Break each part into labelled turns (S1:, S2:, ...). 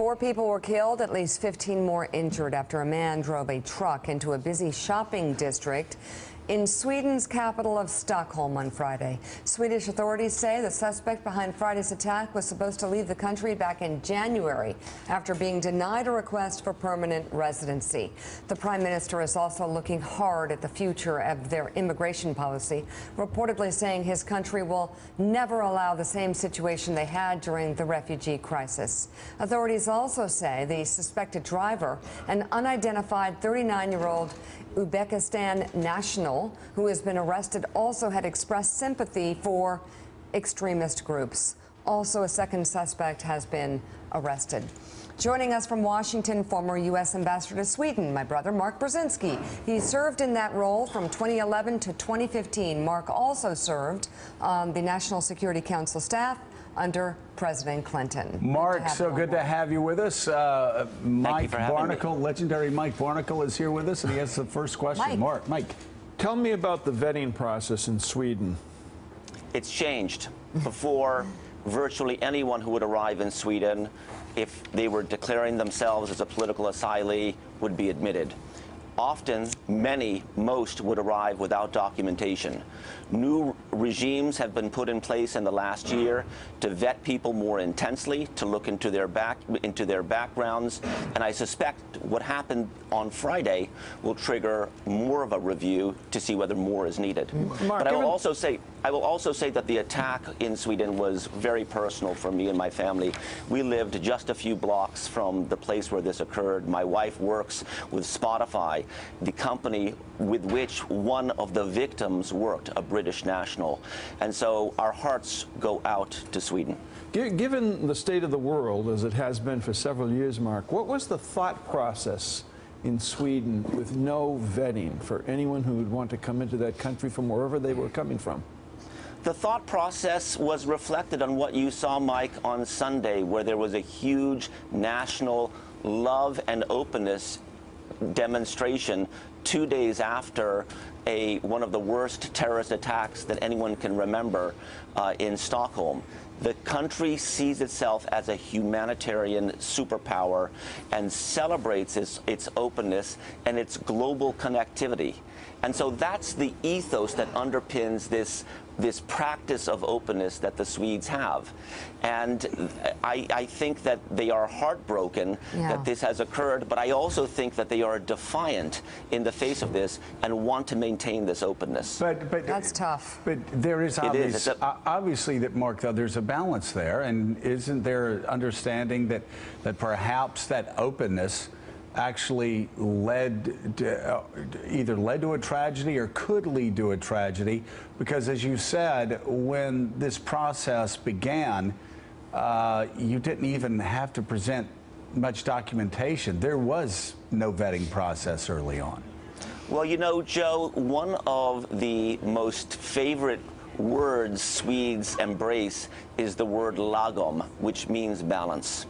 S1: 4 people were killed, at least 15 more injured after a man drove a truck into a busy shopping district in Sweden's capital of Stockholm on Friday. Swedish authorities say the suspect behind Friday's attack was supposed to leave the country back in January after being denied a request for permanent residency. The Prime Minister is also looking hard at the future of their immigration policy, reportedly saying his country will never allow the same situation they had during the refugee crisis. Authorities also say the suspected driver, an unidentified 39-year-old Uzbekistan national who has been arrested, also had expressed sympathy for extremist groups. Also, a second suspect has been arrested. Joining us from Washington, former U.S. Ambassador to Sweden, my brother Mark Brzezinski. He served in that role from 2011 to 2015. Mark also served on the National Security Council staff under President Clinton.
S2: Mark, so good to have you with us. Mike Barnicle, legendary Mike Barnicle is here with us, and he has the first question. Mike.
S3: Tell me about the vetting process in Sweden.
S4: It's changed. Before, virtually anyone who would arrive in Sweden, if they were declaring themselves as a political asylee, would be admitted. Often, most would arrive without documentation. New regimes have been put in place in the last year to vet people more intensely, to look into their backgrounds, and I suspect what happened on Friday will trigger more of a review to see whether more is needed.
S3: Mark,
S4: but I will also say that the attack in Sweden was very personal for me and my family. We lived just a few blocks from the place where this occurred. My wife works with Spotify, the company with which one of the victims worked, a British national. And so our hearts go out to Sweden.
S3: Given the state of the world, as it has been for several years, Mark, what was the thought process in Sweden with no vetting for anyone who would want to come into that country from wherever they were coming from?
S4: The thought process was reflected on what you saw, Mike, on Sunday, where there was a huge national love and openness demonstration 2 days after one of the worst terrorist attacks that anyone can remember in Stockholm. The country sees itself as a humanitarian superpower and celebrates its openness and its global connectivity. And so that's the ethos that underpins this practice of openness that the Swedes have. And I think that they are heartbroken that this has occurred, but I also think that they are defiant in the face of this and want to maintain this openness.
S1: But that's tough.
S2: But there is obviously that, Mark, though, there's a balance there, and isn't there understanding that perhaps that openness actually either led to a tragedy or could lead to a tragedy? Because, as you said, when this process began, you didn't even have to present much documentation. There was no vetting process early on.
S4: Well, you know, Joe, one of the most favorite words Swedes embrace is the word lagom, which means balance.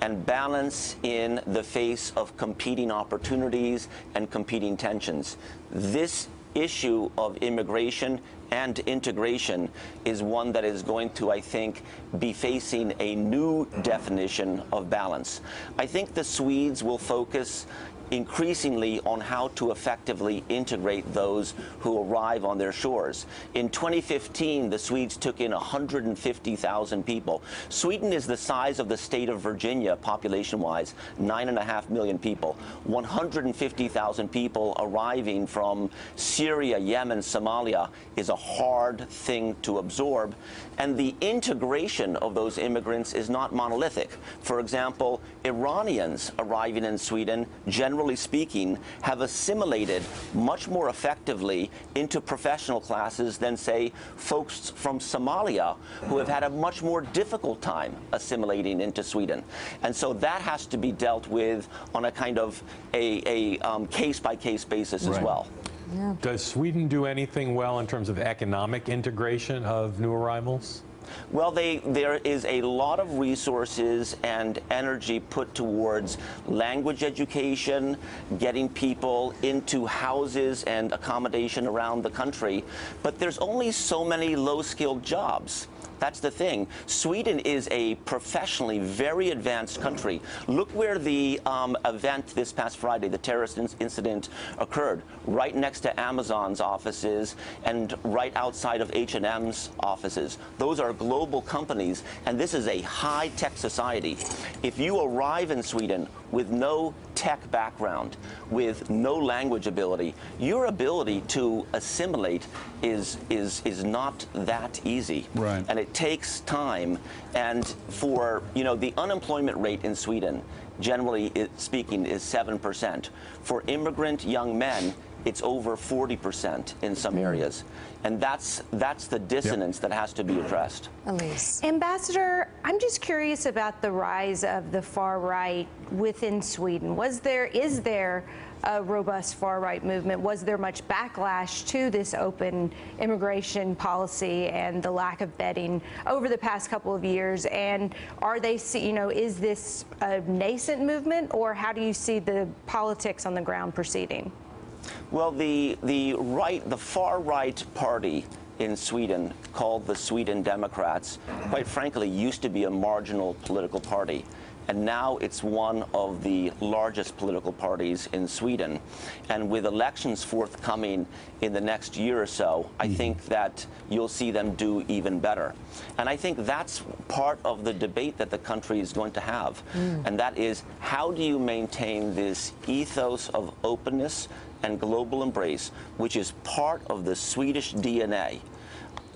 S4: And balance in the face of competing opportunities and competing tensions. This issue of immigration and integration is one that is going to, I think, be facing a new definition of balance. I think the Swedes will focus increasingly on how to effectively integrate those who arrive on their shores. In 2015, the Swedes took in 150,000 people. Sweden is the size of the state of Virginia, population-wise, 9.5 million people. 150,000 people arriving from Syria, Yemen, Somalia is a hard thing to absorb. And the integration of those immigrants is not monolithic. For example, Iranians arriving in Sweden, generally speaking, have assimilated much more effectively into professional classes than, say, folks from Somalia, who have had a much more difficult time assimilating into Sweden. And so that has to be dealt with on a kind of a case-by-case basis as well.
S5: Yeah. Does Sweden do anything well in terms of economic integration of new arrivals?
S4: Well, there is a lot of resources and energy put towards language education, getting people into houses and accommodation around the country, but there's only so many low-skilled jobs. That's the thing. Sweden is a professionally very advanced country. Look where the event this past Friday, the terrorist incident, occurred. Right next to Amazon's offices and right outside of H&M's offices. Those are global companies, and this is a high-tech society. If you arrive in Sweden with no tech background, with no language ability, your ability to assimilate is not that easy.
S2: Right.
S4: And it takes time. And for, the unemployment rate in Sweden, generally speaking, is 7%. For immigrant young men, it's over 40% in some areas. And that's the dissonance that has to be addressed.
S1: Elise.
S6: Ambassador, I'm just curious about the rise of the far right within Sweden. Is there a robust far right movement? Was there much backlash to this open immigration policy and the lack of vetting over the past couple of years? And are they, is this a nascent movement, or how do you see the politics on the ground proceeding?
S4: Well, the far right party in Sweden, called the Sweden Democrats, quite frankly, used to be a marginal political party. And now it's one of the largest political parties in Sweden. And with elections forthcoming in the next year or so, I think that you'll see them do even better. And I think that's part of the debate that the country is going to have. And that is, how do you maintain this ethos of openness and global embrace, which is part of the Swedish DNA,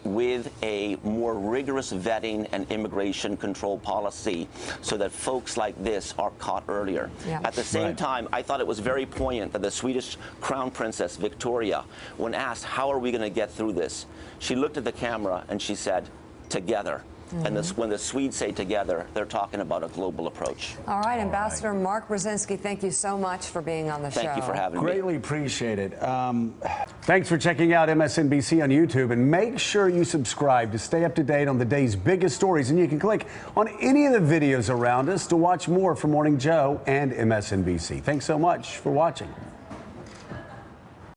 S4: with a more rigorous vetting and immigration control policy so that folks like this are caught earlier.
S1: Yeah.
S4: At the same time, I thought it was very poignant that the Swedish Crown Princess Victoria, when asked, how are we going to get through this, she looked at the camera and she said, together. And when the Swedes say together, they're talking about a global approach.
S1: All right, Ambassador Mark Brzezinski, thank you so much for being on the show.
S4: Thank you for having me.
S2: Greatly appreciate it. Thanks for checking out MSNBC on YouTube, and make sure you subscribe to stay up to date on the day's biggest stories. And you can click on any of the videos around us to watch more from Morning Joe and MSNBC. Thanks so much for watching.